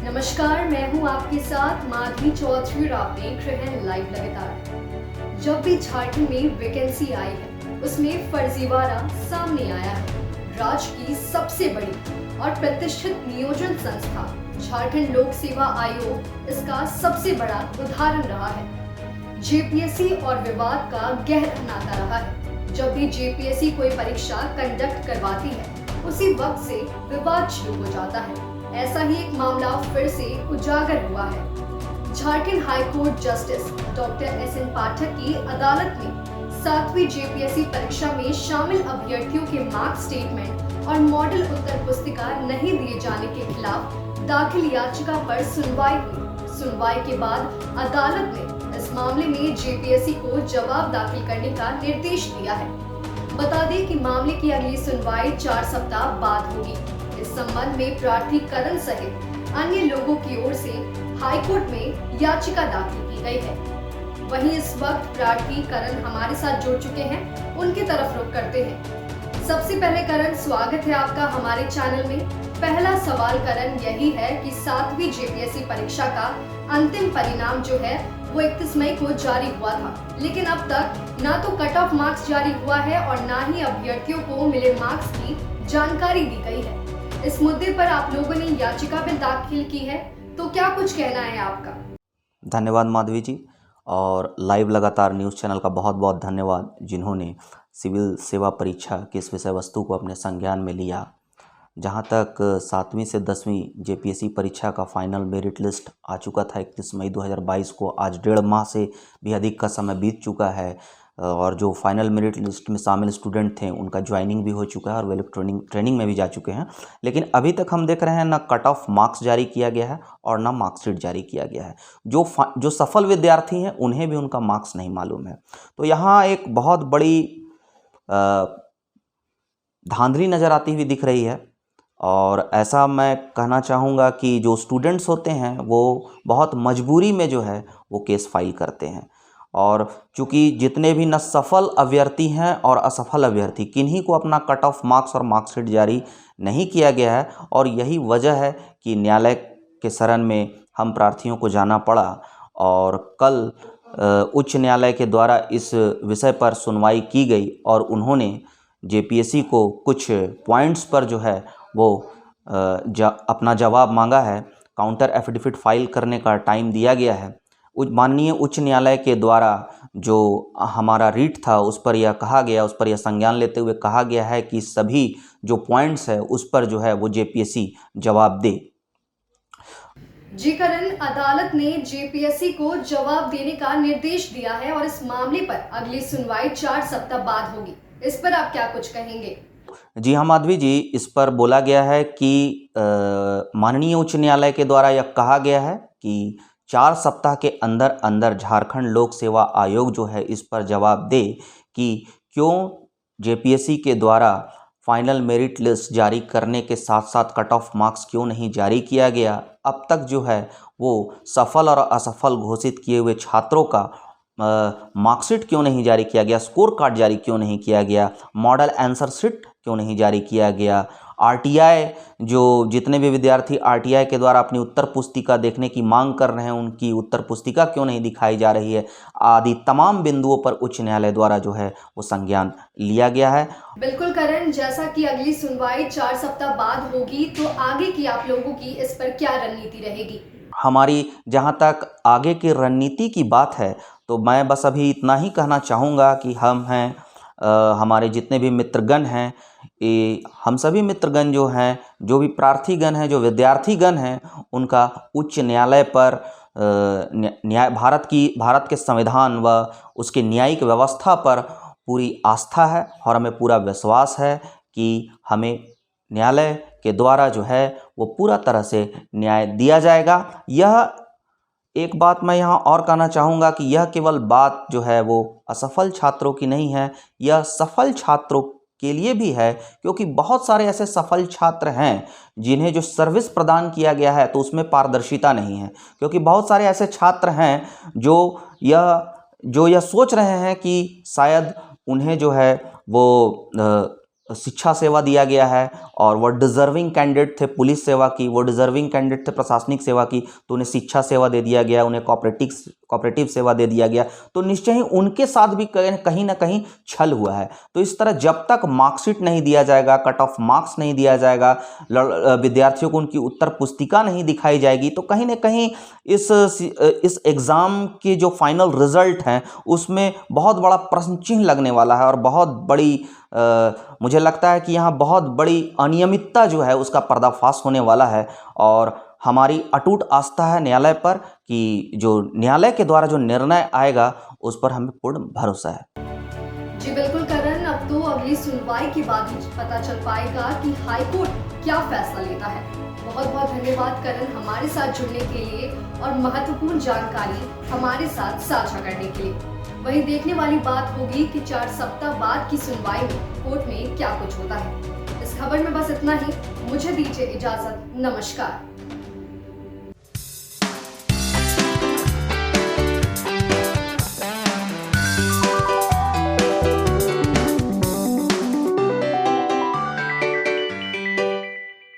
नमस्कार, मैं हूं आपके साथ माधवी चौधरी और आप देख रहे हैं लाइव लगातार। जब भी झारखंड में वैकेंसी आई है, उसमें फर्जीवाड़ा सामने आया है। राज्य की सबसे बड़ी और प्रतिष्ठित नियोजन संस्था झारखंड लोक सेवा आयोग इसका सबसे बड़ा उदाहरण रहा है। जेपीएससी और विवाद का गहरा नाता रहा है। जब भी जेपीएससी कोई परीक्षा कंडक्ट करवाती है, उसी वक्त से विवाद शुरू हो जाता है। ऐसा ही एक मामला फिर से उजागर हुआ है। Jharkhand high court justice doctor SN. Pathak की अदालत में 7वीं जेपीएससी परीक्षा में शामिल अभ्यर्थियों के मार्क स्टेटमेंट और मॉडल उत्तर पुस्तिका नहीं दिए जाने के खिलाफ दाखिल याचिका पर सुनवाई हुई। सुनवाई के बाद अदालत ने इस मामले में जेपीएससी को जवाब दाखिल करने का निर्देश दिया है। बता दें कि मामले की अगली सुनवाई 4 सप्ताह बाद होगी। इस संबंध में प्रार्थी करण सहित अन्य लोगों की ओर से हाईकोर्ट में याचिका दाखिल की गई है। वहीं इस वक्त प्रार्थी करण हमारे साथ जुड़ चुके हैं, उनकी तरफ रुख करते हैं। सबसे पहले करण, स्वागत है आपका हमारे चैनल में। पहला सवाल करण यही है कि 7वीं जेपीएससी परीक्षा का अंतिम परिणाम जो है वो 31 मई को जारी हुआ था, लेकिन अब तक ना तो कट ऑफ मार्क्स जारी हुआ है और ना ही अभ्यर्थियों को मिले मार्क्स की जानकारी दी गई है। इस मुद्दे पर आप लोगों ने याचिका भी दाखिल की है, तो क्या कुछ कहना है आपका? धन्यवाद माधवी जी, और लाइव लगातार न्यूज़ चैनल का बहुत बहुत धन्यवाद जिन्होंने सिविल सेवा परीक्षा की इस विषय वस्तु को अपने संज्ञान में लिया। जहां तक 7वीं से 10वीं जेपीएससी परीक्षा का फाइनल मेरिट लिस्ट आ चुका था 31 मई 2022 को। आज 1.5 माह से भी अधिक का समय बीत चुका है और जो फाइनल मेरिट लिस्ट में शामिल स्टूडेंट थे उनका ज्वाइनिंग भी हो चुका है और वे लोग ट्रेनिंग में भी जा चुके हैं। लेकिन अभी तक हम देख रहे हैं ना कट ऑफ मार्क्स जारी किया गया है और ना मार्कशीट जारी किया गया है। जो सफल विद्यार्थी हैं उन्हें भी उनका मार्क्स नहीं मालूम है। तो यहाँ एक बहुत बड़ी धांधली नज़र आती हुई दिख रही है। और ऐसा मैं कहना चाहूँगा कि जो स्टूडेंट्स होते हैं वो बहुत मजबूरी में जो है वो केस फाइल करते हैं। और चूँकि जितने भी न सफल अभ्यर्थी हैं और असफल अभ्यर्थी, किन्हीं को अपना कट ऑफ मार्क्स और मार्कशीट जारी नहीं किया गया है। और यही वजह है कि न्यायालय के शरण में हम प्रार्थियों को जाना पड़ा। और कल उच्च न्यायालय के द्वारा इस विषय पर सुनवाई की गई और उन्होंने जेपीएससी को कुछ पॉइंट्स पर जो है वो अपना जवाब मांगा है। काउंटर एफिडेविट फाइल करने का टाइम दिया गया है। माननीय उच्च न्यायालय के द्वारा जो हमारा रीट था उस पर यह कहा गया, उस पर यह संज्ञान लेते हुए कहा गया है कि सभी जो पॉइंट्स है उस पर जो है वो जेपीएससी जवाब दे। जी करण, अदालत ने जेपीएससी को जवाब देने का निर्देश दिया है और इस मामले पर अगली सुनवाई 4 सप्ताह बाद होगी। इस पर आप क्या कुछ कहेंगे? जी हाँ माधवी जी, इस पर बोला गया है कि माननीय उच्च न्यायालय के द्वारा यह कहा गया है कि 4 सप्ताह के अंदर अंदर झारखंड लोक सेवा आयोग जो है इस पर जवाब दे कि क्यों जेपीएससी के द्वारा फाइनल मेरिट लिस्ट जारी करने के साथ साथ कट ऑफ मार्क्स क्यों नहीं जारी किया गया। अब तक जो है वो सफल और असफल घोषित किए हुए छात्रों का मार्कशीट क्यों नहीं जारी किया गया, स्कोर कार्ड जारी क्यों नहीं किया गया, मॉडल आंसर शीट क्यों नहीं जारी किया गया, आरटीआई जो जितने भी विद्यार्थी आरटीआई के द्वारा अपनी उत्तर पुस्तिका देखने की मांग कर रहे हैं उनकी उत्तर पुस्तिका क्यों नहीं दिखाई जा रही है, आदि तमाम बिंदुओं पर उच्च न्यायालय द्वारा जो है वो संज्ञान लिया गया है। बिल्कुल करण, जैसा कि अगली सुनवाई 4 सप्ताह बाद होगी, तो आगे की आप लोगों की इस पर क्या रणनीति रहेगी? हमारी जहां तक आगे की रणनीति की बात है तो मैं बस अभी इतना ही कहना चाहूँगा कि हम हैं हमारे जितने भी मित्रगण हैं, हम सभी मित्रगण जो हैं, जो भी प्रार्थीगण हैं, जो विद्यार्थीगण हैं, उनका उच्च न्यायालय पर भारत के संविधान व उसके न्यायिक व्यवस्था पर पूरी आस्था है और हमें पूरा विश्वास है कि हमें न्यायालय के द्वारा जो है वो पूरा तरह से न्याय दिया जाएगा। यह एक बात मैं यहाँ और कहना चाहूँगा कि यह केवल बात जो है वो असफल छात्रों की नहीं है, यह सफल छात्रों के लिए भी है, क्योंकि बहुत सारे ऐसे सफल छात्र हैं जिन्हें जो सर्विस प्रदान किया गया है तो उसमें पारदर्शिता नहीं है। क्योंकि बहुत सारे ऐसे छात्र हैं जो यह सोच रहे हैं कि शायद उन्हें जो है वो शिक्षा सेवा दिया गया है और वह डिज़र्विंग कैंडिडेट थे पुलिस सेवा की, वो डिज़र्विंग कैंडिडेट थे प्रशासनिक सेवा की, तो उन्हें शिक्षा सेवा दे दिया गया, उन्हें कोऑपरेटिव सेवा दे दिया गया, तो निश्चय ही उनके साथ भी कहीं ना कहीं छल हुआ है। तो इस तरह जब तक मार्कशीट नहीं दिया जाएगा, कट ऑफ मार्क्स नहीं दिया जाएगा, विद्यार्थियों को उनकी उत्तर पुस्तिका नहीं दिखाई जाएगी, तो कहीं ना कहीं इस एग्ज़ाम के जो फाइनल रिजल्ट हैं उसमें बहुत बड़ा प्रश्न चिन्ह लगने वाला है और बहुत बड़ी मुझे लगता है कि यहाँ बहुत बड़ी अनियमितता जो है उसका पर्दाफाश होने वाला है। और हमारी अटूट आस्था है न्यायालय पर कि जो न्यायालय के द्वारा जो निर्णय आएगा उस पर हमें पूर्ण भरोसा है। जी बिल्कुल करण, अब तो अगली सुनवाई के बाद ही पता चल पाएगा कि हाईकोर्ट क्या फैसला लेता है। बहुत बहुत धन्यवाद करण हमारे साथ जुड़ने के लिए और महत्वपूर्ण जानकारी हमारे साथ साझा करने के लिए। वहीं देखने वाली बात होगी कि 4 सप्ताह बाद की सुनवाई में कोर्ट में क्या कुछ होता है। इस खबर में बस इतना ही। मुझे दीजिए इजाजत। नमस्कार।